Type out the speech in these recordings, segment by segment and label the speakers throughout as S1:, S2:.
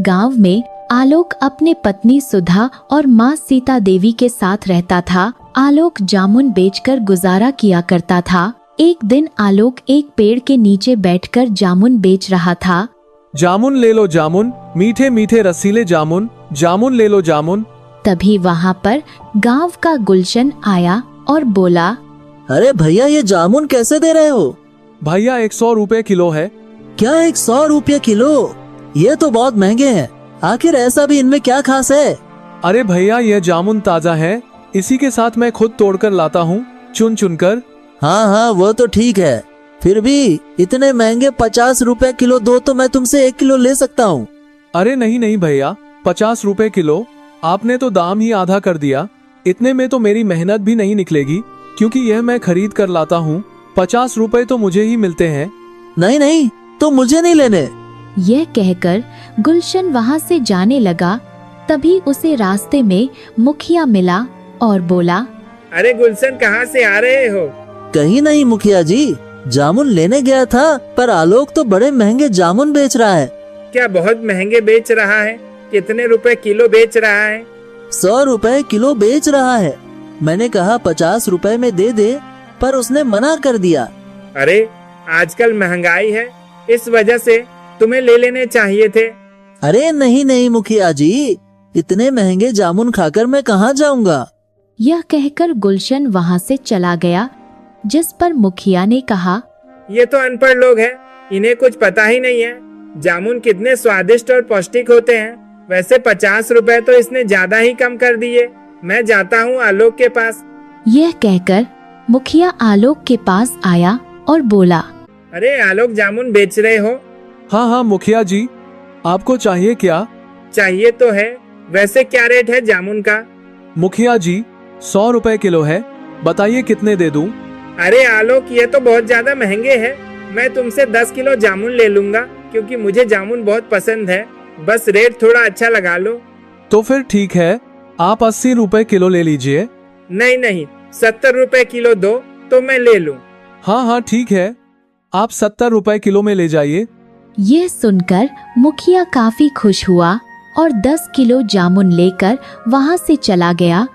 S1: गांव में आलोक अपने पत्नी सुधा और माँ सीता देवी के साथ रहता था। आलोक जामुन बेचकर गुजारा किया करता था। एक दिन आलोक एक पेड़ के नीचे बैठकर जामुन बेच रहा था।
S2: जामुन ले लो जामुन, मीठे मीठे रसीले जामुन, जामुन ले लो जामुन।
S1: तभी वहाँ पर गांव का गुलशन आया और बोला,
S3: अरे भैया, ये जामुन कैसे दे रहे हो?
S2: भैया 100 रुपए किलो है।
S3: क्या 100 रुपये किलो? ये तो बहुत महंगे हैं। आखिर ऐसा भी इनमें क्या खास है?
S2: अरे भैया, यह जामुन ताजा है, इसी के साथ मैं खुद तोड़कर लाता हूँ, चुन चुन कर।
S3: हाँ हाँ, वो तो ठीक है, फिर भी इतने महंगे 50 रुपए किलो दो तो मैं तुमसे 1 किलो ले सकता हूँ।
S2: अरे नहीं नहीं भैया, 50 रुपए किलो? आपने तो दाम ही आधा कर दिया। इतने में तो मेरी मेहनत भी नहीं निकलेगी, क्योंकि यह मैं खरीद कर लाता हूँ। 50 रुपए तो मुझे ही मिलते हैं।
S3: नहीं नहीं, तो मुझे नहीं लेने।
S1: यह कहकर गुलशन वहाँ से जाने लगा। तभी उसे रास्ते में मुखिया मिला और बोला,
S4: अरे गुलशन, कहाँ से आ रहे हो?
S3: कहीं नहीं मुखिया जी, जामुन लेने गया था, पर आलोक तो बड़े महंगे जामुन बेच रहा है।
S4: क्या बहुत महंगे बेच रहा है? कितने रुपए किलो बेच रहा है?
S3: 100 रुपए किलो बेच रहा है। मैंने कहा 50 रुपए में दे दे, पर उसने मना कर दिया।
S4: अरे आजकल महंगाई है, इस वजह से तुम्हें ले लेने चाहिए थे।
S3: अरे नहीं नहीं मुखिया जी, इतने महंगे जामुन खाकर मैं कहाँ जाऊंगा।
S1: यह कहकर गुलशन वहाँ से चला गया, जिस पर मुखिया ने कहा,
S4: ये तो अनपढ़ लोग हैं, इन्हें कुछ पता ही नहीं है जामुन कितने स्वादिष्ट और पौष्टिक होते हैं। वैसे 50 रुपए तो इसने ज्यादा ही कम कर दिए। मैं जाता हूँ आलोक के पास।
S1: यह कहकर मुखिया आलोक के पास आया और बोला,
S4: अरे आलोक, जामुन बेच रहे हो?
S2: हाँ हाँ मुखिया जी, आपको चाहिए क्या?
S4: चाहिए तो है। वैसे क्या रेट है जामुन का?
S2: मुखिया जी, 100 रुपए किलो है, बताइए कितने दे दूं?
S4: अरे आलोक, ये तो बहुत ज्यादा महंगे हैं। मैं तुमसे 10 किलो जामुन ले लूंगा, क्योंकि मुझे जामुन बहुत पसंद है। बस रेट थोड़ा अच्छा लगा लो।
S2: तो फिर ठीक है, आप 80 रुपए किलो ले लीजिए।
S4: नहीं नहीं, 70 रुपए किलो दो तो मैं ले लूं।
S2: हाँ हाँ ठीक है, आप 70 रुपए किलो में ले जाइए।
S1: यह सुनकर मुखिया काफी खुश हुआ और 10 किलो जामुन लेकर वहाँ से चला गया।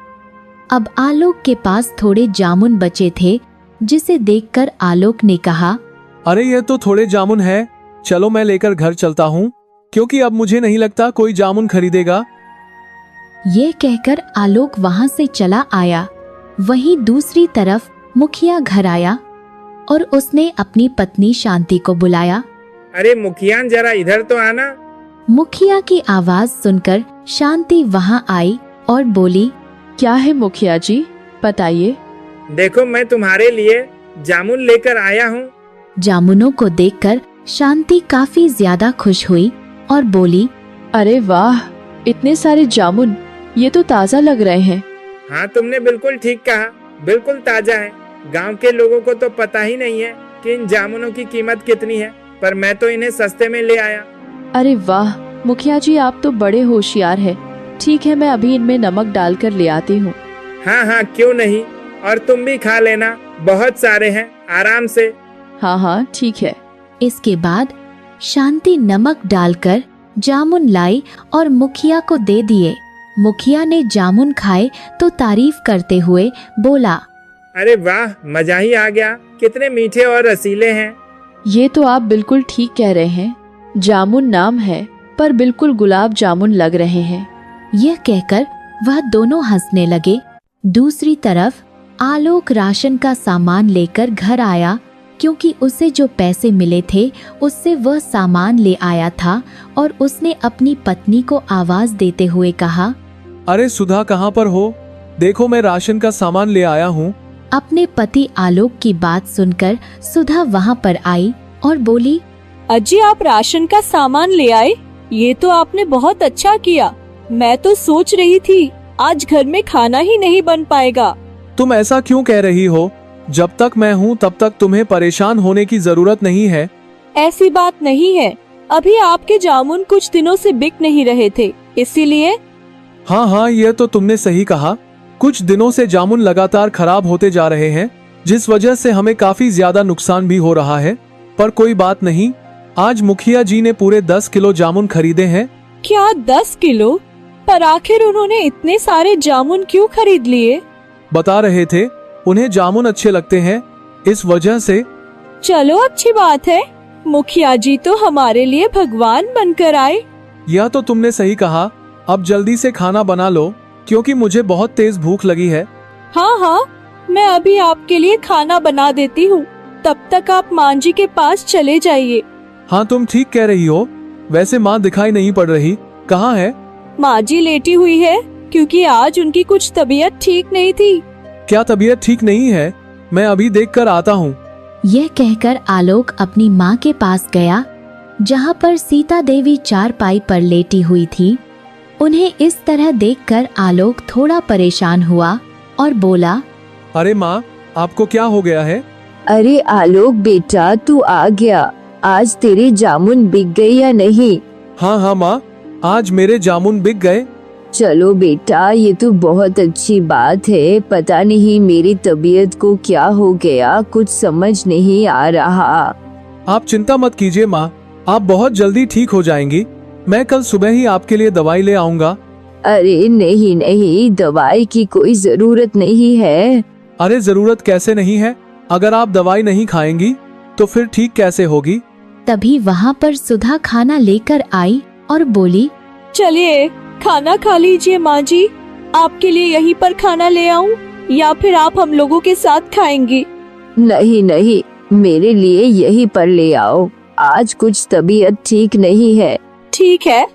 S1: अब आलोक के पास थोड़े जामुन बचे थे, जिसे देखकर आलोक ने कहा,
S2: अरे ये तो थोड़े जामुन है, चलो मैं लेकर घर चलता हूँ, क्योंकि अब मुझे नहीं लगता कोई जामुन खरीदेगा।
S1: यह कहकर आलोक वहाँ से चला आया। वहीं दूसरी तरफ मुखिया घर आया और उसने अपनी पत्नी शांति को बुलाया।
S4: अरे मुखियान, जरा इधर तो आना।
S1: मुखिया की आवाज सुनकर शांति वहाँ आई और बोली,
S5: क्या है मुखिया जी, बताइए।
S4: देखो, मैं तुम्हारे लिए जामुन लेकर आया हूँ।
S1: जामुनों को देखकर शांति काफी ज्यादा खुश हुई और बोली,
S5: अरे वाह, इतने सारे जामुन, ये तो ताज़ा लग रहे हैं।
S4: हाँ, तुमने बिल्कुल ठीक कहा, बिल्कुल ताजा है। गांव के लोगों को तो पता ही नहीं है कि इन जामुनों की कीमत कितनी है, पर मैं तो इन्हें सस्ते में ले आया।
S5: अरे वाह मुखिया जी, आप तो बड़े होशियार हैं। ठीक है, मैं अभी इनमें नमक डालकर ले आती हूँ।
S4: हाँ हाँ, क्यों नहीं, और तुम भी खा लेना, बहुत सारे हैं, आराम से।
S5: हाँ हाँ ठीक है।
S1: इसके बाद शांति नमक डालकर जामुन लाई और मुखिया को दे दिए। मुखिया ने जामुन खाए तो तारीफ करते हुए बोला,
S4: अरे वाह, मजा ही आ गया, कितने मीठे और रसीले हैं।
S5: ये तो आप बिल्कुल ठीक कह रहे हैं, जामुन नाम है पर बिल्कुल गुलाब जामुन लग रहे हैं।
S1: यह कहकर वह दोनों हंसने लगे। दूसरी तरफ आलोक राशन का सामान लेकर घर आया, क्योंकि उसे जो पैसे मिले थे उससे वह सामान ले आया था। और उसने अपनी पत्नी को आवाज देते हुए कहा,
S2: अरे सुधा, कहाँ पर हो? देखो, मैं राशन का सामान ले आया हूँ।
S1: अपने पति आलोक की बात सुनकर सुधा वहाँ पर आई और बोली,
S6: अजी, आप राशन का सामान ले आए, ये तो आपने बहुत अच्छा किया। मैं तो सोच रही थी आज घर में खाना ही नहीं बन पाएगा।
S2: तुम ऐसा क्यों कह रही हो? जब तक मैं हूँ तब तक तुम्हें परेशान होने की जरूरत नहीं है।
S6: ऐसी बात नहीं है, अभी आपके जामुन कुछ दिनों से बिक नहीं रहे थे, इसीलिए।
S2: हाँ हाँ, यह तो तुमने सही कहा। कुछ दिनों से जामुन लगातार खराब होते जा रहे हैं, जिस वजह से हमें काफी ज्यादा नुकसान भी हो रहा है। पर कोई बात नहीं, आज मुखिया जी ने पूरे 10 किलो जामुन खरीदे हैं,
S6: क्या 10 किलो? पर आखिर उन्होंने इतने सारे जामुन क्यों खरीद लिए?
S2: बता रहे थे उन्हें जामुन अच्छे लगते हैं, इस वजह से।
S6: चलो अच्छी बात है, मुखिया जी तो हमारे लिए भगवान बनकर आए।
S2: यह तो तुमने सही कहा। अब जल्दी से खाना बना लो क्योंकि मुझे बहुत तेज भूख लगी है।
S6: हाँ हाँ, मैं अभी आपके लिए खाना बना देती हूँ, तब तक आप माँ जी के पास चले जाइए।
S2: हाँ तुम ठीक कह रही हो। वैसे माँ दिखाई नहीं पड़ रही, कहाँ है?
S6: माँ जी लेटी हुई है क्योंकि आज उनकी कुछ तबीयत ठीक नहीं थी।
S2: क्या तबीयत ठीक नहीं है? मैं अभी देख कर आता हूँ।
S1: यह कहकर आलोक अपनी माँ के पास गया, जहाँ पर सीता देवी चारपाई पर लेटी हुई थी। उन्हें इस तरह देखकर आलोक थोड़ा परेशान हुआ और बोला,
S2: अरे माँ, आपको क्या हो गया है?
S7: अरे आलोक बेटा, तू आ गया। आज तेरे जामुन बिक गए या नहीं?
S2: हाँ हाँ माँ, आज मेरे जामुन बिक गए।
S7: चलो बेटा, ये तो बहुत अच्छी बात है। पता नहीं मेरी तबीयत को क्या हो गया, कुछ समझ नहीं आ रहा।
S2: आप चिंता मत कीजिए माँ, आप बहुत जल्दी ठीक हो जाएंगी। मैं कल सुबह ही आपके लिए दवाई ले आऊँगा।
S7: अरे नहीं नहीं, दवाई की कोई जरूरत नहीं है।
S2: अरे जरूरत कैसे नहीं है? अगर आप दवाई नहीं खाएंगी तो फिर ठीक कैसे होगी?
S1: तभी वहाँ पर सुधा खाना लेकर आई और बोली,
S6: चलिए खाना खा लीजिए माँ जी। आपके लिए यहीं पर खाना ले आऊं या फिर आप हम लोगों के साथ खाएंगी?
S7: नहीं नहीं, मेरे लिए यहीं पर ले आओ। आज कुछ तबीयत ठीक नहीं है।
S6: ठीक है,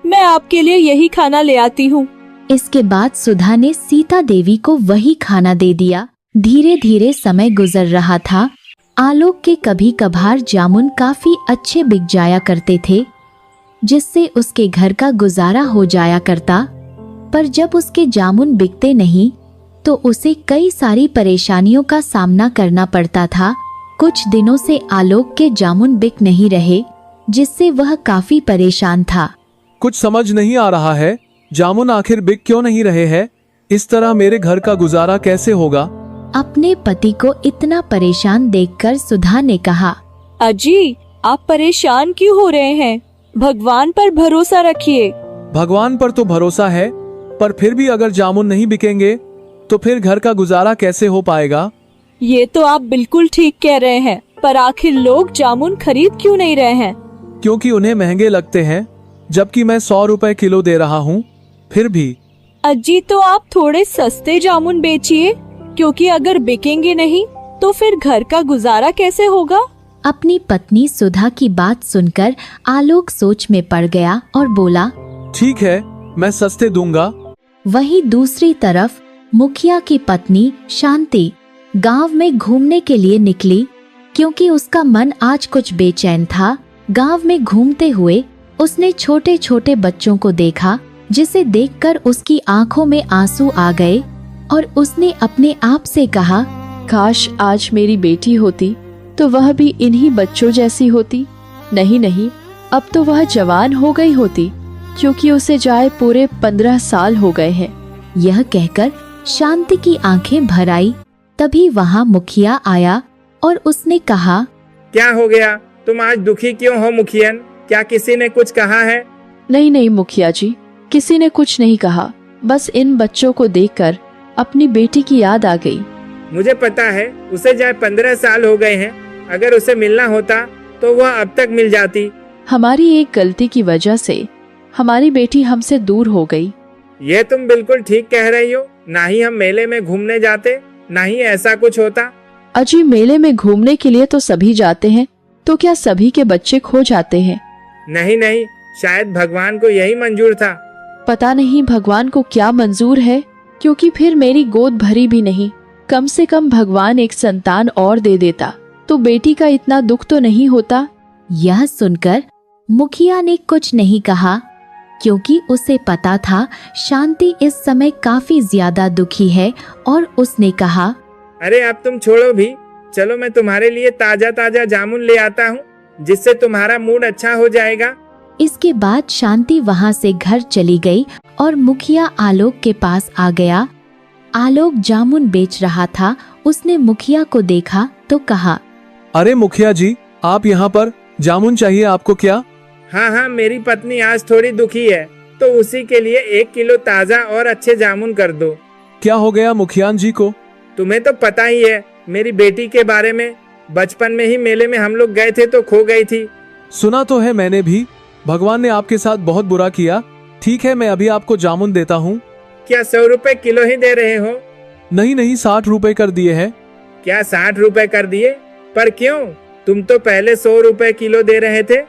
S6: मैं आपके लिए यही खाना ले आती हूँ।
S1: इसके बाद सुधा ने सीता देवी को वही खाना दे दिया। धीरे धीरे समय गुजर रहा था। आलोक के कभी कभार जामुन काफी अच्छे बिक जाया करते थे, जिससे उसके घर का गुजारा हो जाया करता। पर जब उसके जामुन बिकते नहीं तो उसे कई सारी परेशानियों का सामना करना पड़ता था। कुछ दिनों से आलोक के जामुन बिक नहीं रहे, जिससे वह काफी परेशान था।
S2: कुछ समझ नहीं आ रहा है, जामुन आखिर बिक क्यों नहीं रहे हैं? इस तरह मेरे घर का गुजारा कैसे होगा?
S1: अपने पति को इतना परेशान देखकर सुधा ने कहा,
S6: अजी, आप परेशान क्यों हो रहे हैं? भगवान पर भरोसा रखिए।
S2: भगवान पर तो भरोसा है, पर फिर भी अगर जामुन नहीं बिकेंगे तो फिर घर का गुजारा कैसे हो पाएगा?
S6: ये तो आप बिल्कुल ठीक कह रहे हैं, पर आखिर लोग जामुन खरीद क्यों नहीं रहे हैं?
S2: क्योंकि उन्हें महंगे लगते हैं, जबकि मैं 100 रुपए किलो दे रहा हूँ। फिर भी
S6: अजी, तो आप थोड़े सस्ते जामुन बेचिए, क्योंकि अगर बिकेंगे नहीं तो फिर घर का गुजारा कैसे होगा?
S1: अपनी पत्नी सुधा की बात सुनकर आलोक सोच में पड़ गया और बोला,
S2: ठीक है, मैं सस्ते दूंगा।
S1: वहीं दूसरी तरफ मुखिया की पत्नी शांति गांव में घूमने के लिए निकली, क्योंकि उसका मन आज कुछ बेचैन था। गांव में घूमते हुए उसने छोटे छोटे बच्चों को देखा, जिसे देखकर उसकी आंखों में आंसू आ गए और उसने अपने आप से कहा,
S5: काश आज मेरी बेटी होती तो वह भी इन्हीं बच्चों जैसी होती। नहीं नहीं, अब तो वह जवान हो गई होती, क्योंकि उसे जाए पूरे 15 साल हो गए हैं।
S1: यह कहकर शांति की आंखें भर आई। तभी वहाँ मुखिया आया और उसने कहा,
S4: क्या हो गया? तुम आज दुखी क्यों हो मुखियन? क्या किसी ने कुछ कहा है?
S5: नहीं नहीं मुखिया जी, किसी ने कुछ नहीं कहा। बस इन बच्चों को देखकर अपनी बेटी की याद आ गई।
S4: मुझे पता है, उसे जाए 15 साल हो गए हैं। अगर उसे मिलना होता तो वह अब तक मिल जाती।
S5: हमारी एक गलती की वजह से हमारी बेटी हमसे दूर हो गई।
S4: ये तुम बिल्कुल ठीक कह रही हो। ना ही हम मेले में घूमने जाते, ना ही ऐसा कुछ होता।
S5: अजी, मेले में घूमने के लिए तो सभी जाते हैं, तो क्या सभी के बच्चे खो जाते हैं?
S4: नहीं नहीं, शायद भगवान को यही मंजूर था।
S5: पता नहीं भगवान को क्या मंजूर है, क्योंकि फिर मेरी गोद भरी भी नहीं। कम से कम भगवान एक संतान और दे देता तो बेटी का इतना दुख तो नहीं होता।
S1: यह सुनकर मुखिया ने कुछ नहीं कहा, क्योंकि उसे पता था शांति इस समय काफी ज्यादा दुखी है, और उसने कहा,
S4: अरे अब तुम छोड़ो भी, चलो मैं तुम्हारे लिए ताजा ताजा जामुन ले आता हूँ, जिससे तुम्हारा मूड अच्छा हो जाएगा।
S1: इसके बाद शांति वहाँ से घर चली गई और मुखिया आलोक के पास आ गया। आलोक जामुन बेच रहा था। उसने मुखिया को देखा तो कहा,
S2: अरे मुखिया जी, आप यहाँ पर? जामुन चाहिए आपको क्या?
S4: हाँ हाँ, मेरी पत्नी आज थोड़ी दुखी है, तो उसी के लिए 1 किलो ताज़ा और अच्छे जामुन कर दो।
S2: क्या हो गया मुखियान जी को?
S4: तुम्हें तो पता ही है मेरी बेटी के बारे में। बचपन में ही मेले में हम लोग गए थे तो खो गई थी।
S2: सुना तो है मैंने भी। भगवान ने आपके साथ बहुत बुरा किया। ठीक है, मैं अभी आपको जामुन देता हूँ।
S4: क्या 100 रुपए किलो ही दे रहे हो?
S2: नहीं नहीं, 60 रुपए कर दिए हैं।
S4: क्या 60 रुपए कर दिए? पर क्यों? तुम तो पहले 100 रुपए किलो दे रहे थे।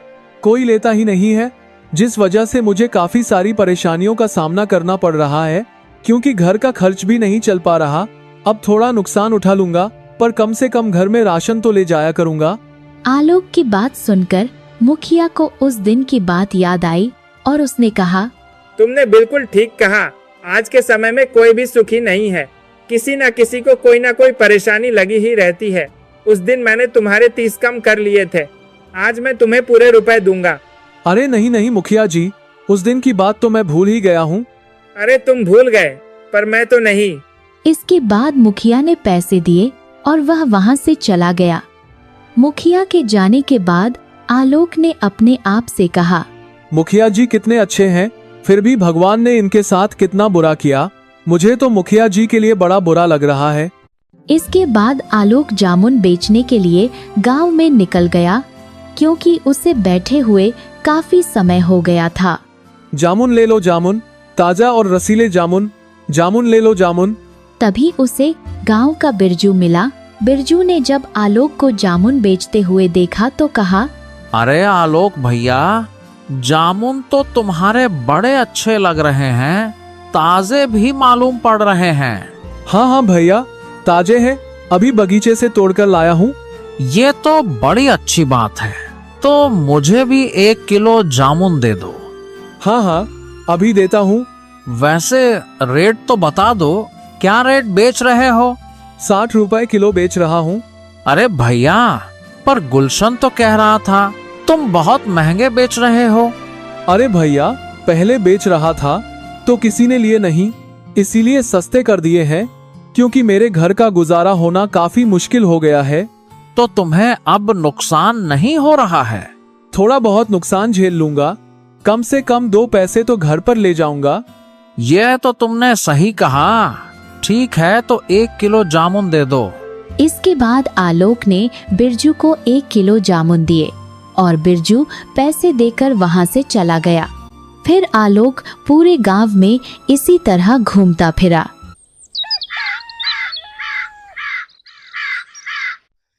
S2: कोई लेता ही नहीं है, जिस वजह से मुझे काफी सारी परेशानियों का सामना करना पड़ रहा है, क्योंकि घर का खर्च भी नहीं चल पा रहा। अब थोड़ा नुकसान उठा लूंगा, पर कम से कम घर में राशन तो ले जाया करूंगा।
S1: आलोक की बात सुनकर मुखिया को उस दिन की बात याद आई और उसने कहा,
S4: तुमने बिल्कुल ठीक कहा। आज के समय में कोई भी सुखी नहीं है। किसी न किसी को कोई ना कोई परेशानी लगी ही रहती है। उस दिन मैंने तुम्हारे 30 कम कर लिए थे। आज मैं तुम्हें पूरे रुपए दूंगा।
S2: अरे नहीं नहीं मुखिया जी, उस दिन की बात तो मैं भूल ही गया हूँ।
S4: अरे तुम भूल गए, पर मैं तो नहीं।
S1: इसके बाद मुखिया ने पैसे दिए और वह वहां से चला गया। मुखिया के जाने के बाद आलोक ने अपने आप से कहा,
S2: मुखिया जी कितने अच्छे हैं, फिर भी भगवान ने इनके साथ कितना बुरा किया। मुझे तो मुखिया जी के लिए बड़ा बुरा लग रहा है।
S1: इसके बाद आलोक जामुन बेचने के लिए गांव में निकल गया, क्योंकि उसे बैठे हुए काफी समय हो गया था।
S2: जामुन ले लो जामुन, ताजा और रसीले जामुन। जामुन ले लो जामुन।
S1: तभी उसे गांव का बिरजू मिला। बिरजू ने जब आलोक को जामुन बेचते हुए देखा तो कहा,
S8: अरे आलोक भैया, जामुन तो तुम्हारे बड़े अच्छे लग रहे हैं, ताजे भी मालूम पड़ रहे हैं।
S2: हाँ हाँ भैया, ताजे हैं, अभी बगीचे से तोड़कर लाया हूँ।
S8: ये तो बड़ी अच्छी बात है। तो मुझे भी 1 किलो जामुन दे दो।
S2: हाँ हाँ, अभी देता हूँ।
S8: वैसे रेट तो बता दो, क्या रेट बेच रहे हो?
S2: 60 रुपए किलो बेच रहा हूँ।
S8: अरे भैया, पर गुलशन तो कह रहा था तुम बहुत महंगे बेच रहे हो।
S2: अरे भैया, पहले बेच रहा था तो किसी ने लिए नहीं, इसीलिए सस्ते कर दिए हैं, क्योंकि मेरे घर का गुजारा होना काफी मुश्किल हो गया है।
S8: तो तुम्हें अब नुकसान नहीं हो रहा है?
S2: थोड़ा बहुत नुकसान झेल लूंगा, कम से कम 2 पैसे तो घर पर ले जाऊंगा।
S8: यह तो तुमने सही कहा। ठीक है, तो 1 किलो जामुन दे दो।
S1: इसके बाद आलोक ने बिरजू को 1 किलो जामुन दिए और बिरजू पैसे देकर वहां से चला गया। फिर आलोक पूरे गांव में इसी तरह घूमता फिरा।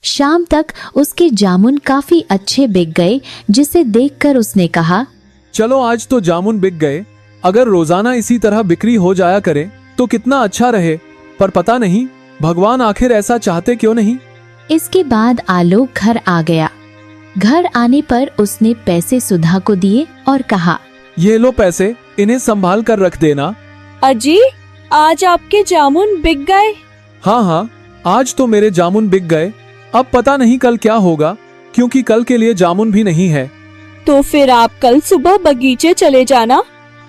S1: शाम तक उसके जामुन काफी अच्छे बिक गए, जिसे देखकर उसने कहा,
S2: चलो आज तो जामुन बिक गए। अगर रोजाना इसी तरह बिक्री हो जाया करे तो कितना अच्छा रहे, पर पता नहीं भगवान आखिर ऐसा चाहते क्यों नहीं।
S1: इसके बाद आलोक घर आ गया। घर आने पर उसने पैसे सुधा को दिए और कहा,
S2: ये लो पैसे, इन्हें संभाल कर रख देना।
S6: अजी, आज आपके जामुन बिक गए?
S2: हाँ हाँ, आज तो मेरे जामुन बिक गए। अब पता नहीं कल क्या होगा, क्योंकि कल के लिए जामुन भी नहीं है।
S6: तो फिर आप कल सुबह बगीचे चले जाना।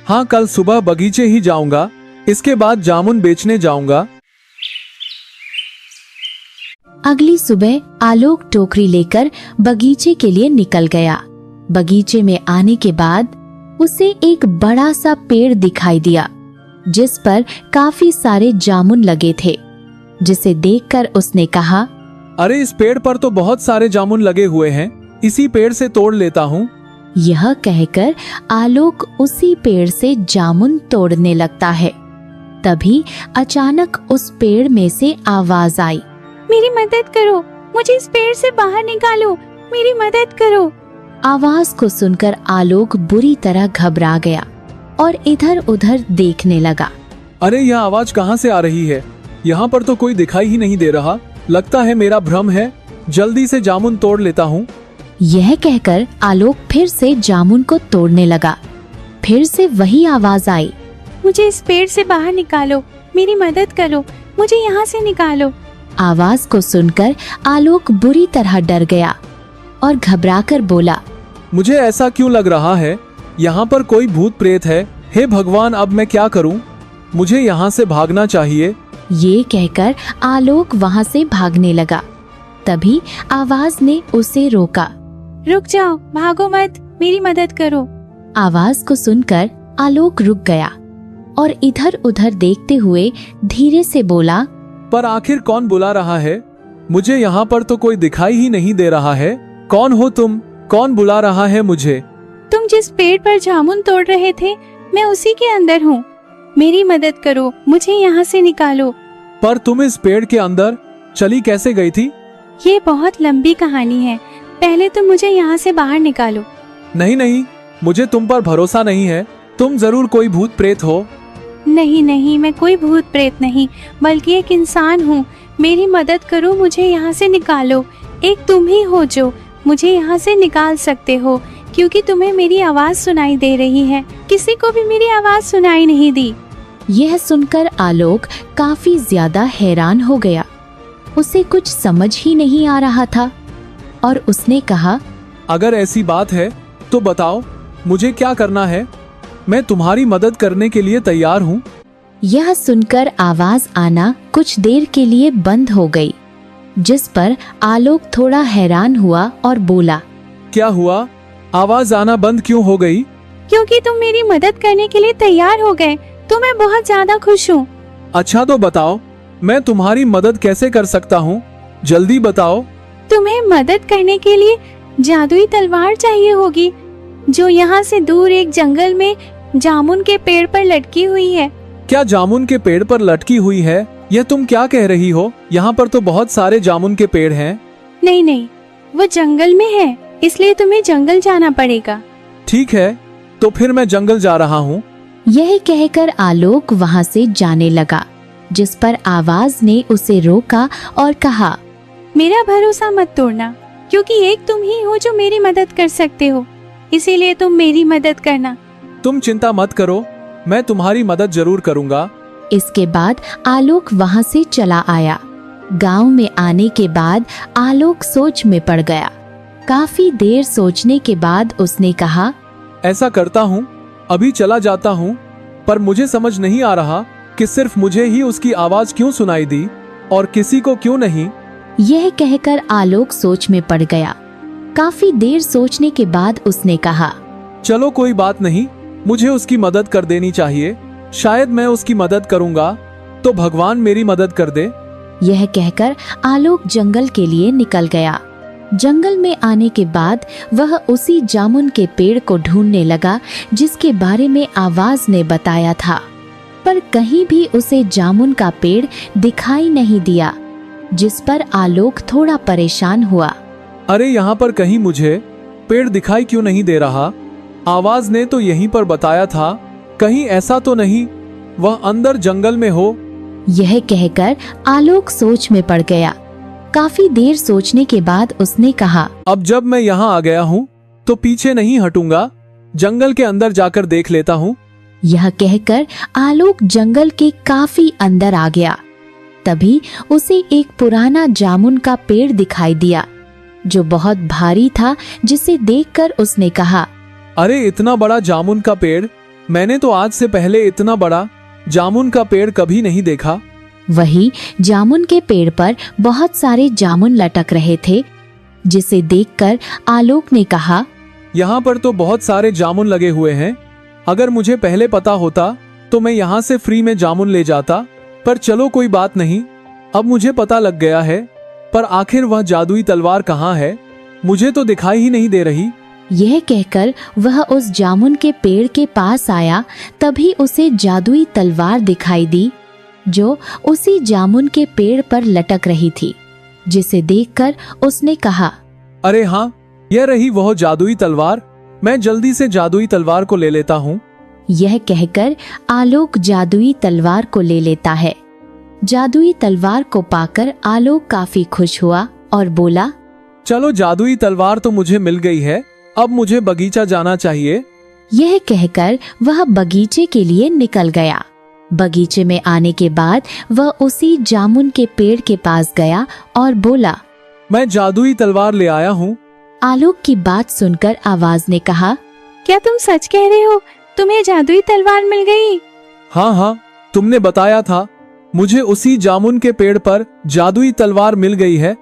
S2: हाँ, कल सुबह बगीचे ही जाऊंगा। इसके बाद जामुन बेचने जाऊंगा।
S1: अगली सुबह आलोक टोकरी लेकर बगीचे के लिए निकल गया। बगीचे में आने के बाद उसे एक बड़ा सा पेड़ दिखाई दिया, जिस पर काफी सारे जामुन लगे थे, जिसे देखकर उसने कहा,
S2: अरे इस पेड़ पर तो बहुत सारे जामुन लगे हुए हैं, इसी पेड़ से तोड़ लेता हूँ।
S1: यह कहकर आलोक उसी पेड़ से जामुन तोड़ने लगता है। तभी अचानक उस पेड़ में से आवाज आई,
S9: मेरी मदद करो, मुझे इस पेड़ से बाहर निकालो, मेरी मदद करो।
S1: आवाज को सुनकर आलोक बुरी तरह घबरा गया और इधर उधर देखने लगा।
S2: अरे यह आवाज कहाँ से आ रही है? यहाँ पर तो कोई दिखाई ही नहीं दे रहा। लगता है मेरा भ्रम है। जल्दी से जामुन तोड़ लेता हूँ।
S1: यह कहकर आलोक फिर से जामुन को तोड़ने लगा। फिर से वही आवाज आई,
S9: मुझे इस पेड़ से बाहर निकालो, मेरी मदद करो, मुझे यहाँ से निकालो।
S1: आवाज को सुनकर आलोक बुरी तरह डर गया और घबराकर बोला,
S2: मुझे ऐसा क्यों लग रहा है? यहाँ पर कोई भूत प्रेत है। हे भगवान, अब मैं क्या करूँ? मुझे यहाँ से भागना चाहिए।
S1: ये कहकर आलोक वहाँ से भागने लगा। तभी आवाज ने उसे रोका।
S9: रुक जाओ, भागो मत, मेरी मदद करो।
S1: आवाज को सुनकर आलोक रुक गया और इधर उधर देखते हुए धीरे से बोला,
S2: पर आखिर कौन बुला रहा है? मुझे यहाँ पर तो कोई दिखाई ही नहीं दे रहा है। कौन हो तुम? कौन बुला रहा है मुझे?
S9: तुम जिस पेड़ पर जामुन तोड़ रहे थे, मैं उसी के अंदर हूँ। मेरी मदद करो, मुझे यहाँ से निकालो।
S2: पर तुम इस पेड़ के अंदर चली कैसे गई थी?
S9: ये बहुत लंबी कहानी है, पहले तुम मुझे यहाँ से बाहर निकालो।
S2: नहीं नहीं, मुझे तुम पर भरोसा नहीं है। तुम जरूर कोई भूत प्रेत हो।
S9: नहीं नहीं, मैं कोई भूत प्रेत नहीं, बल्कि एक इंसान हूँ। मेरी मदद करो, मुझे यहाँ से निकालो। एक तुम ही हो जो मुझे यहाँ से निकाल सकते हो, क्योंकि तुम्हें मेरी आवाज सुनाई दे रही है। किसी को भी मेरी आवाज सुनाई नहीं दी।
S1: यह सुनकर आलोक काफी ज्यादा हैरान हो गया। उसे कुछ समझ ही नहीं आ रहा था और उसने कहा,
S2: अगर ऐसी बात है तो बताओ, मुझे क्या करना है? मैं तुम्हारी मदद करने के लिए तैयार हूँ।
S1: यह सुनकर आवाज आना कुछ देर के लिए बंद हो गई, जिस पर आलोक थोड़ा हैरान हुआ और बोला,
S2: क्या हुआ? आवाज आना बंद क्यों हो गई?
S9: क्योंकि तुम मेरी मदद करने के लिए तैयार हो गए, तो मैं बहुत ज्यादा खुश हूँ।
S2: अच्छा तो बताओ, मैं तुम्हारी मदद कैसे कर सकता हूँ? जल्दी बताओ।
S9: तुम्हें मदद करने के लिए जादुई तलवार चाहिए होगी, जो यहाँ से दूर एक जंगल में जामुन के पेड़ पर लटकी हुई है।
S2: क्या जामुन के पेड़ पर लटकी हुई है? यह तुम क्या कह रही हो? यहाँ पर तो बहुत सारे जामुन के पेड़ हैं।
S9: नहीं नहीं, वो जंगल में है, इसलिए तुम्हें जंगल जाना पड़ेगा।
S2: ठीक है, तो फिर मैं जंगल जा रहा हूँ।
S1: यह कहकर आलोक वहाँ से जाने लगा, जिस पर आवाज ने उसे रोका और कहा,
S9: मेरा भरोसा मत तोड़ना, क्योंकि एक तुम ही हो जो मेरी मदद कर सकते हो, इसीलिए तुम मेरी मदद करना।
S2: तुम चिंता मत करो, मैं तुम्हारी मदद जरूर करूँगा।
S1: इसके बाद आलोक वहाँ से चला आया। गांव में आने के बाद आलोक सोच में पड़ गया। काफी देर सोचने के बाद उसने कहा,
S2: ऐसा करता हूँ, अभी चला जाता हूँ। पर मुझे समझ नहीं आ रहा कि सिर्फ मुझे ही उसकी आवाज क्यों सुनाई दी और किसी को क्यों नहीं।
S1: यह कहकर आलोक सोच में पड़ गया। काफी देर सोचने के बाद उसने कहा,
S2: चलो कोई बात नहीं, मुझे उसकी मदद कर देनी चाहिए। शायद मैं उसकी मदद करूँगा तो भगवान मेरी मदद कर दे।
S1: यह कहकर आलोक जंगल के लिए निकल गया। जंगल में आने के बाद वह उसी जामुन के पेड़ को ढूंढने लगा जिसके बारे में आवाज ने बताया था, पर कहीं भी उसे जामुन का पेड़ दिखाई नहीं दिया, जिस पर आलोक थोड़ा परेशान हुआ।
S2: अरे यहाँ पर कहीं मुझे पेड़ दिखाई क्यों नहीं दे रहा? आवाज ने तो यहीं पर बताया था, कहीं ऐसा तो नहीं वह अंदर जंगल में हो।
S1: यह कहकर आलोक सोच में पड़ गया। काफी देर सोचने के बाद उसने कहा,
S2: अब जब मैं यहाँ आ गया हूँ तो पीछे नहीं हटूंगा, जंगल के अंदर जाकर देख लेता हूँ।
S1: यह कहकर आलोक जंगल के काफी अंदर आ गया। तभी उसे एक पुराना जामुन का पेड़ दिखाई दिया, जो बहुत भारी था, जिसे देखकर उसने कहा,
S2: अरे इतना बड़ा जामुन का पेड़, मैंने तो आज से पहले इतना बड़ा जामुन का पेड़ कभी नहीं देखा।
S1: वही जामुन के पेड़ पर बहुत सारे जामुन लटक रहे थे, जिसे देखकर आलोक ने कहा,
S2: यहाँ पर तो बहुत सारे जामुन लगे हुए हैं। अगर मुझे पहले पता होता तो मैं यहाँ से फ्री में जामुन ले जाता। पर चलो कोई बात नहीं, अब मुझे पता लग गया है। पर आखिर वह जादुई तलवार कहाँ है? मुझे तो दिखाई ही नहीं दे रही।
S1: यह कहकर वह उस जामुन के पेड़ के पास आया। तभी उसे जादुई तलवार दिखाई दी, जो उसी जामुन के पेड़ पर लटक रही थी, जिसे देखकर उसने कहा,
S2: अरे हाँ, यह रही वह जादुई तलवार। मैं जल्दी से जादुई तलवार को ले लेता हूँ।
S1: यह कहकर आलोक जादुई तलवार को ले लेता है। जादुई तलवार को पाकर आलोक काफी खुश हुआ और बोला,
S2: चलो जादुई तलवार तो मुझे मिल गई है, अब मुझे बगीचा जाना चाहिए।
S1: यह कहकर वह बगीचे के लिए निकल गया। बगीचे में आने के बाद वह उसी जामुन के पेड़ के पास गया और बोला,
S2: मैं जादुई तलवार ले आया हूँ।
S1: आलोक की बात सुनकर आवाज ने कहा,
S9: क्या तुम सच कह रहे हो? तुम्हें जादुई तलवार मिल गई?
S2: हाँ हाँ, तुमने बताया था, मुझे उसी जामुन के पेड़ पर जादुई तलवार मिल गई है।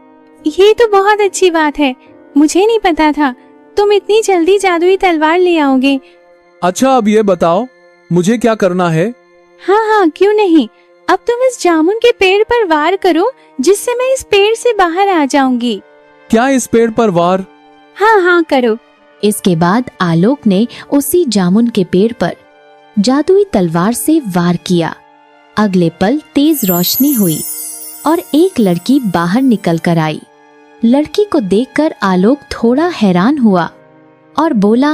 S9: ये तो बहुत अच्छी बात है, मुझे नहीं पता था। तुम इतनी जल्दी जादुई तलवार ले आओगे?
S2: अच्छा अब ये बताओ मुझे क्या करना है?
S9: हाँ हाँ, क्यों नहीं। अब तुम इस जामुन के पेड़ पर वार करो, जिससे मैं इस पेड़ से बाहर आ जाऊंगी।
S2: क्या इस पेड़ पर वार?
S9: हाँ हाँ करो।
S1: इसके बाद आलोक ने उसी जामुन के पेड़ पर जादुई तलवार से वार किया। अगले पल तेज रोशनी हुई और एक लड़की बाहर निकल कर आई। लड़की को देखकर आलोक थोड़ा हैरान हुआ और बोला,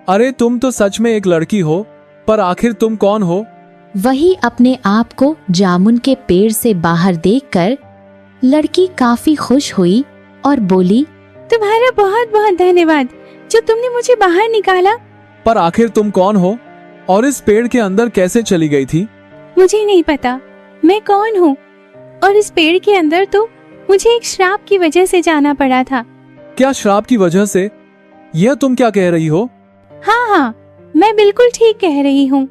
S2: अरे तुम तो सच में एक लड़की हो, पर आखिर तुम कौन हो?
S1: वही अपने आप को जामुन के पेड़ से बाहर देखकर लड़की काफी खुश हुई और बोली,
S9: तुम्हारा बहुत बहुत धन्यवाद जो तुमने मुझे बाहर निकाला।
S2: पर आखिर तुम कौन हो और इस पेड़ के अंदर कैसे चली गई थी?
S9: मुझे नहीं पता मैं कौन हूँ, और इस पेड़ के अंदर तो मुझे एक श्राप की वजह से जाना पड़ा था।
S2: क्या श्राप की वजह से? यह तुम क्या कह रही हो?
S9: हाँ हाँ, मैं बिल्कुल ठीक कह रही हूँ।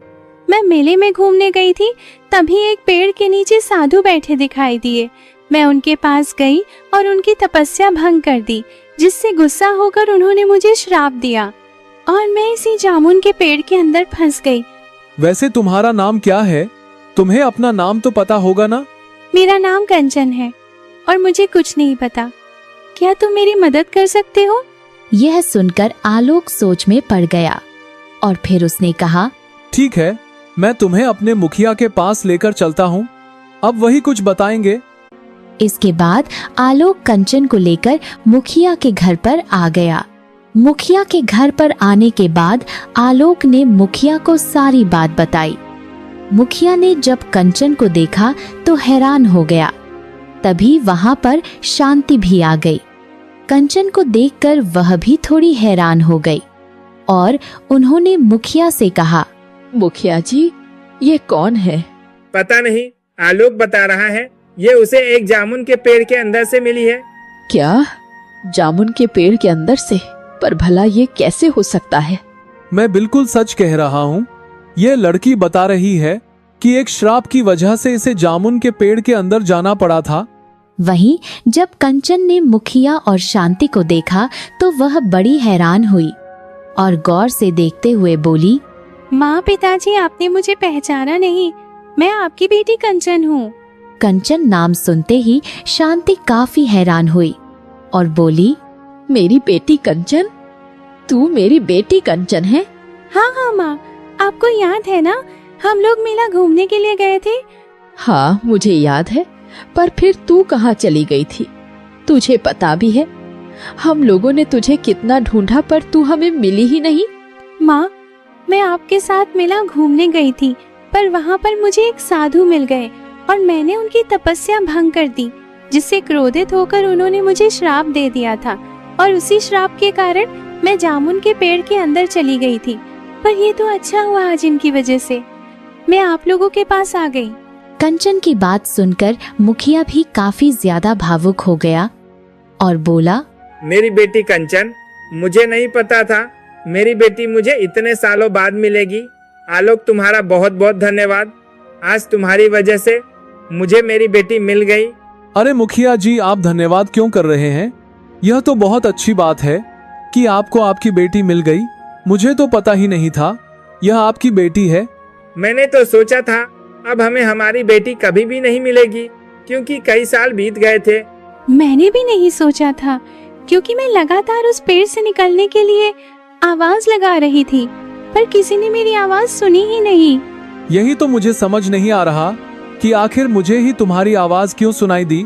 S9: मैं मेले में घूमने गई थी, तभी एक पेड़ के नीचे साधु बैठे दिखाई दिए। मैं उनके पास गई और उनकी तपस्या भंग कर दी, जिससे गुस्सा होकर उन्होंने मुझे श्राप दिया और मैं इसी जामुन के पेड़ के अंदर फंस गई।
S2: वैसे तुम्हारा नाम क्या है? तुम्हें अपना नाम तो पता होगा ना?
S9: मेरा नाम कंचन है और मुझे कुछ नहीं पता। क्या तुम मेरी मदद कर सकते हो?
S1: यह सुनकर आलोक सोच में पड़ गया और फिर उसने कहा,
S2: ठीक है, मैं तुम्हें अपने मुखिया के पास लेकर चलता हूँ, अब वही कुछ बताएंगे।
S1: इसके बाद आलोक कंचन को लेकर मुखिया के घर पर आ गया। मुखिया के घर पर आने के बाद आलोक ने मुखिया को सारी बात बताई। मुखिया ने जब कंचन को देखा तो हैरान हो गया। तभी वहां पर शांति भी आ गई। कंचन को देखकर वह भी थोड़ी हैरान हो गई और उन्होंने मुखिया से कहा,
S5: मुखिया जी, ये कौन है?
S4: पता नहीं, आलोक बता रहा है ये उसे एक जामुन के पेड़ के अंदर से मिली है।
S5: क्या? जामुन के पेड़ के अंदर से? पर भला ये कैसे हो सकता है?
S2: मैं बिल्कुल सच कह रहा हूँ। ये लड़की बता रही है कि एक श्राप की वजह से इसे जामुन के पेड़ के अंदर जाना पड़ा था।
S1: वहीं जब कंचन ने मुखिया और शांति को देखा तो वह बड़ी हैरान हुई और गौर से देखते हुए बोली,
S9: माँ, पिताजी, आपने मुझे पहचाना नहीं। मैं आपकी बेटी कंचन हूँ।
S1: कंचन नाम सुनते ही शांति काफी हैरान हुई और बोली,
S5: मेरी बेटी कंचन? तू मेरी बेटी कंचन है?
S9: हाँ हाँ माँ, आपको याद है ना, हम लोग मेला घूमने के लिए गए थे।
S5: हाँ मुझे याद है, पर फिर तू कहाँ चली गई थी? तुझे पता भी है हम लोगों ने तुझे कितना ढूंढा, पर तू हमें मिली ही नहीं।
S9: माँ, मैं आपके साथ मेला घूमने गई थी, पर वहाँ पर मुझे एक साधु मिल गए और मैंने उनकी तपस्या भंग कर दी, जिससे क्रोधित होकर उन्होंने मुझे श्राप दे दिया था और उसी श्राप के कारण मैं जामुन के पेड़ के अंदर चली गई थी। पर ये तो अच्छा हुआ आज इनकी वजह से मैं आप लोगों के पास आ गई।
S1: कंचन की बात सुनकर मुखिया भी काफी ज्यादा भावुक हो गया और बोला,
S4: मेरी बेटी कंचन, मुझे नहीं पता था मेरी बेटी मुझे इतने सालों बाद मिलेगी। आलोक, तुम्हारा बहुत बहुत धन्यवाद। आज तुम्हारी वजह से मुझे मेरी बेटी मिल गई।
S2: अरे मुखिया जी, आप धन्यवाद क्यों कर रहे हैं? यह तो बहुत अच्छी बात है कि आपको आपकी बेटी मिल गई। मुझे तो पता ही नहीं था यह आपकी बेटी है।
S4: मैंने तो सोचा था अब हमें हमारी बेटी कभी भी नहीं मिलेगी, क्योंकि कई साल बीत गए थे।
S9: मैंने भी नहीं सोचा था, क्योंकि मैं लगातार उस पेड़ से निकलने के लिए आवाज लगा रही थी, पर किसी ने मेरी आवाज सुनी ही नहीं।
S2: यही तो मुझे समझ नहीं आ रहा कि आखिर मुझे ही तुम्हारी आवाज क्यों सुनाई दी।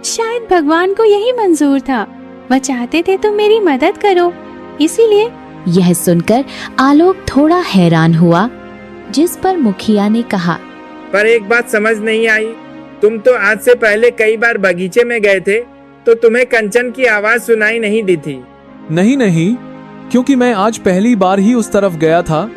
S9: शायद भगवान को यही मंजूर था, वह चाहते थे तुम मेरी मदद करो, इसीलिए।
S1: यह सुनकर आलोक थोड़ा हैरान हुआ, जिस पर मुखिया ने कहा,
S4: पर एक बात समझ नहीं आई, तुम तो आज से पहले कई बार बगीचे में गए थे, तो तुम्हें कंचन की आवाज सुनाई नहीं दी थी।
S2: नहीं, क्योंकि मैं आज पहली बार ही उस तरफ गया था।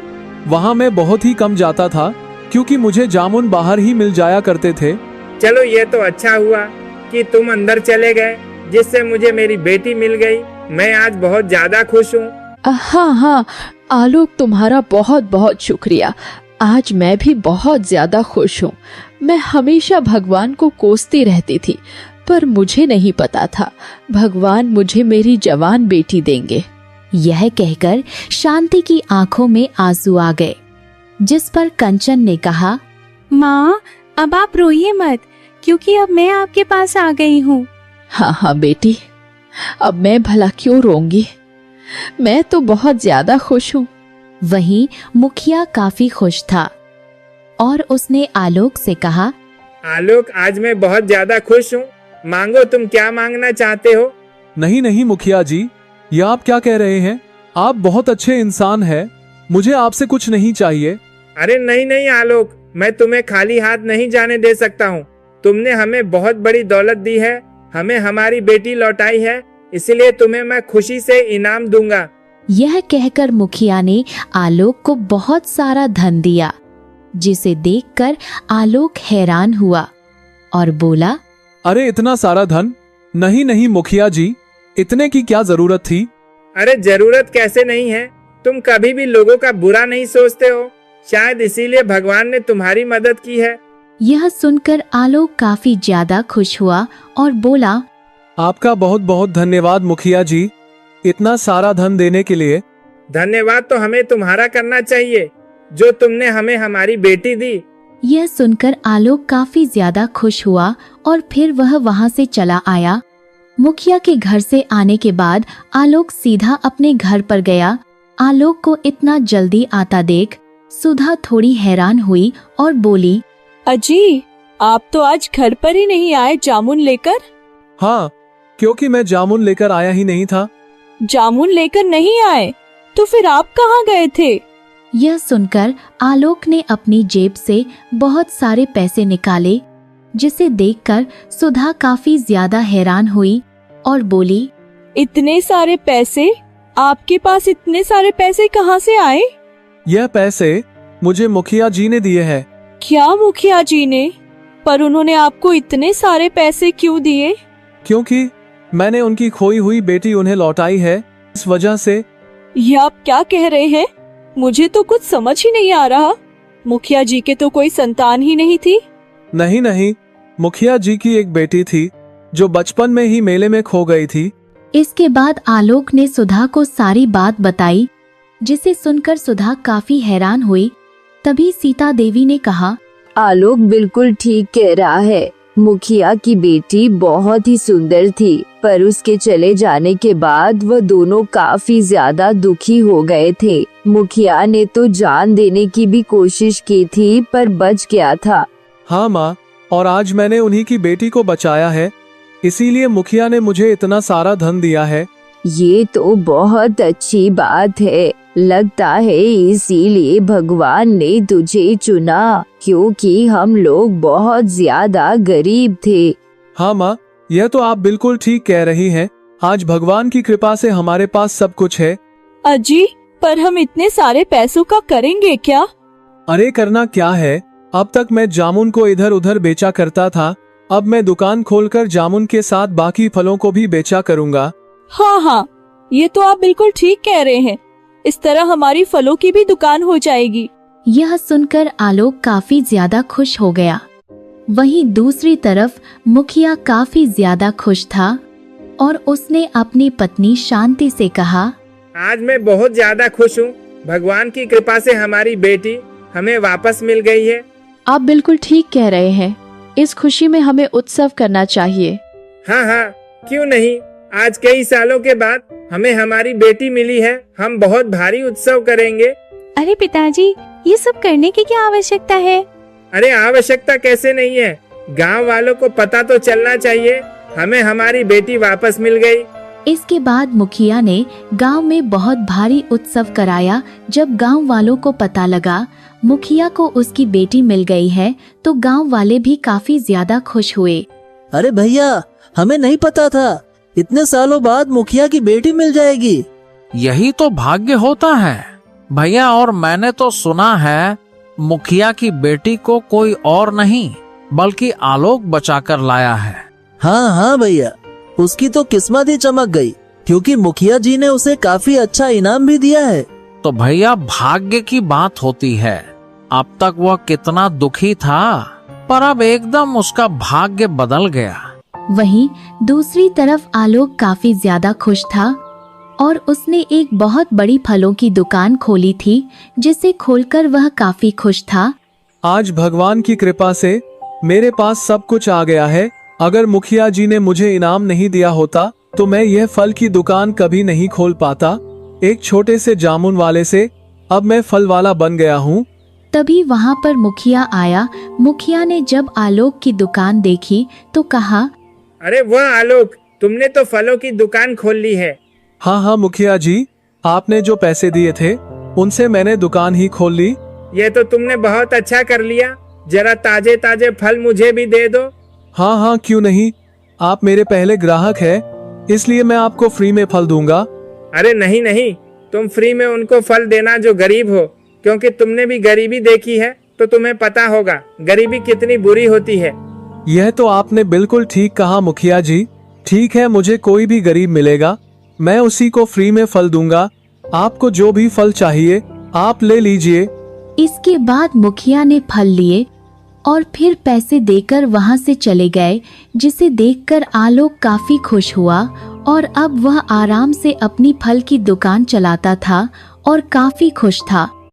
S2: वहाँ मैं बहुत ही कम जाता था, क्योंकि मुझे जामुन बाहर ही मिल जाया करते थे।
S4: चलो ये तो अच्छा हुआ कि तुम अंदर चले गए, जिससे मुझे मेरी बेटी मिल गई। मैं आज बहुत ज्यादा खुश हूँ।
S5: हाँ, आलोक, तुम्हारा बहुत बहुत शुक्रिया। आज मैं भी बहुत ज्यादा खुश हूँ। मैं हमेशा भगवान को कोसती रहती थी, पर मुझे नहीं पता था भगवान मुझे मेरी जवान बेटी देंगे।
S1: यह कहकर शांति की आंखों में आंसू आ गए, जिस पर कंचन ने कहा,
S9: माँ अब आप रोइए मत, क्योंकि अब मैं आपके पास आ गई हूँ।
S5: हाँ हाँ बेटी, अब मैं भला क्यों रोऊंगी, मैं तो बहुत ज्यादा खुश हूँ।
S1: वहीं मुखिया काफी खुश था और उसने आलोक से कहा,
S4: आलोक आज मैं बहुत ज्यादा खुश हूँ, मांगो तुम क्या मांगना चाहते हो।
S2: नहीं नहीं मुखिया जी, ये आप क्या कह रहे हैं? आप बहुत अच्छे इंसान हैं, मुझे आपसे कुछ नहीं चाहिए।
S4: अरे नहीं नहीं आलोक, मैं तुम्हें खाली हाथ नहीं जाने दे सकता हूँ। तुमने हमें बहुत बड़ी दौलत दी है, हमें हमारी बेटी लौटाई है, इसलिए तुम्हें मैं खुशी से इनाम दूंगा।
S1: यह कहकर मुखिया ने आलोक को बहुत सारा धन दिया, जिसे देखकर आलोक हैरान हुआ और बोला,
S2: अरे इतना सारा धन? नहीं नहीं मुखिया जी, इतने की क्या जरूरत थी?
S4: अरे जरूरत कैसे नहीं है, तुम कभी भी लोगों का बुरा नहीं सोचते हो, शायद इसीलिए भगवान ने तुम्हारी मदद की है।
S1: यह सुनकर आलोक काफी ज्यादा खुश हुआ और बोला,
S2: आपका बहुत बहुत धन्यवाद मुखिया जी, इतना सारा धन देने के लिए।
S4: धन्यवाद तो हमें तुम्हारा करना चाहिए, जो तुमने हमें हमारी बेटी दी।
S1: यह सुनकर आलोक काफी ज्यादा खुश हुआ और फिर वह वहां से चला आया। मुखिया के घर से आने के बाद आलोक सीधा अपने घर पर गया। आलोक को इतना जल्दी आता देख सुधा थोड़ी हैरान हुई और बोली,
S6: अजी आप तो आज घर पर ही नहीं आए जामुन लेकर?
S2: हाँ, क्योंकि मैं जामुन लेकर आया ही नहीं था।
S6: जामुन लेकर नहीं आए तो फिर आप कहाँ गए थे?
S1: यह सुनकर आलोक ने अपनी जेब से बहुत सारे पैसे निकाले, जिसे देखकर सुधा काफी ज्यादा हैरान हुई और बोली,
S6: इतने सारे पैसे? आपके पास इतने सारे पैसे कहाँ से आए?
S2: यह पैसे मुझे मुखिया जी ने दिए हैं।
S6: क्या मुखिया जी ने? पर उन्होंने आपको इतने सारे पैसे क्यों दिए?
S2: क्योंकि मैंने उनकी खोई हुई बेटी उन्हें लौटाई है, इस वजह से।
S6: ये आप क्या कह रहे हैं? मुझे तो कुछ समझ ही नहीं आ रहा। मुखिया जी के तो कोई संतान ही नहीं थी।
S2: नहीं नहीं, मुखिया जी की एक बेटी थी जो बचपन में ही मेले में खो गई थी।
S1: इसके बाद आलोक ने सुधा को सारी बात बताई, जिसे सुनकर सुधा काफी हैरान हुई। तभी सीता देवी ने कहा,
S7: आलोक बिल्कुल ठीक कह रहा है, मुखिया की बेटी बहुत ही सुंदर थी, पर उसके चले जाने के बाद वह दोनों काफी ज्यादा दुखी हो गए थे। मुखिया ने तो जान देने की भी कोशिश की थी, पर बच गया था।
S2: हाँ माँ, और आज मैंने उन्हीं की बेटी को बचाया है, इसीलिए मुखिया ने मुझे इतना सारा धन दिया है।
S7: ये तो बहुत अच्छी बात है, लगता है इसीलिए भगवान ने तुझे चुना, क्योंकि हम लोग बहुत ज्यादा गरीब थे।
S2: हाँ माँ, यह तो आप बिल्कुल ठीक कह रही हैं। आज भगवान की कृपा से हमारे पास सब कुछ है।
S6: अजी, पर हम इतने सारे पैसों का करेंगे क्या?
S2: अरे करना क्या है, अब तक मैं जामुन को इधर उधर बेचा करता था, अब मैं दुकान खोलकर जामुन के साथ बाकी फलों को भी बेचा करूँगा।
S6: हाँ हाँ, ये तो आप बिल्कुल ठीक कह रहे हैं, इस तरह हमारी फलों की भी दुकान हो जाएगी।
S1: यह सुनकर आलोक काफी ज्यादा खुश हो गया। वहीं दूसरी तरफ मुखिया काफी ज्यादा खुश था और उसने अपनी पत्नी शांति से कहा,
S4: आज मैं बहुत ज्यादा खुश हूँ, भगवान की कृपा से हमारी बेटी हमें वापस मिल गई है।
S5: आप बिल्कुल ठीक कह रहे हैं, इस खुशी में हमें उत्सव करना चाहिए।
S4: हाँ हाँ, क्यों नहीं, आज कई सालों के बाद हमें हमारी बेटी मिली है, हम बहुत भारी उत्सव करेंगे।
S9: अरे पिताजी, ये सब करने की क्या आवश्यकता है?
S4: अरे आवश्यकता कैसे नहीं है, गांव वालों को पता तो चलना चाहिए, हमें हमारी बेटी वापस मिल गई।
S1: इसके बाद मुखिया ने गांव में बहुत भारी उत्सव कराया। जब गांव वालों को पता लगा मुखिया को उसकी बेटी मिल गई है, तो गांव वाले भी काफी ज्यादा खुश हुए।
S3: अरे भैया, हमें नहीं पता था, इतने सालों बाद मुखिया की बेटी मिल जाएगी।
S8: यही तो भाग्य होता है भैया। और मैंने तो सुना है मुखिया की बेटी को कोई और नहीं बल्कि आलोक बचाकर लाया है।
S3: हाँ हाँ भैया, उसकी तो किस्मत ही चमक गई, क्योंकि मुखिया जी ने उसे काफी अच्छा इनाम भी दिया है।
S8: तो भैया भाग्य की बात होती है। अब तक वह कितना दुखी था, पर अब एकदम उसका भाग्य बदल गया।
S1: वहीं दूसरी तरफ आलोक काफी ज्यादा खुश था और उसने एक बहुत बड़ी फलों की दुकान खोली थी, जिसे खोलकर वह काफी खुश था।
S2: आज भगवान की कृपा से मेरे पास सब कुछ आ गया है। अगर मुखिया जी ने मुझे इनाम नहीं दिया होता तो मैं यह फल की दुकान कभी नहीं खोल पाता। एक छोटे से जामुन वाले से अब मैं फल वाला बन गया हूँ।
S1: तभी वहाँ पर मुखिया आया। मुखिया ने जब आलोक की दुकान देखी तो कहा,
S4: अरे वाह आलोक, तुमने तो फलों की दुकान खोल ली है।
S2: हाँ हाँ मुखिया जी, आपने जो पैसे दिए थे उनसे मैंने दुकान ही खोल ली।
S4: ये तो तुमने बहुत अच्छा कर लिया। जरा ताजे ताजे फल मुझे भी दे दो।
S2: हाँ हाँ क्यों नहीं, आप मेरे पहले ग्राहक हैं, इसलिए मैं आपको फ्री में फल दूंगा।
S4: अरे नहीं नहीं, तुम फ्री में उनको फल देना जो गरीब हो, क्योंकि तुमने भी गरीबी देखी है तो तुम्हें पता होगा गरीबी कितनी बुरी होती है।
S2: यह तो आपने बिल्कुल ठीक कहा मुखिया जी। ठीक है, मुझे कोई भी गरीब मिलेगा, मैं उसी को फ्री में फल दूंगा। आपको जो भी फल चाहिए आप ले लीजिए।
S1: इसके बाद मुखिया ने फल लिए और फिर पैसे देकर वहां से चले गए, जिसे देखकर आलोक काफी खुश हुआ और अब वह आराम से अपनी फल की दुकान चलाता था और काफी खुश था।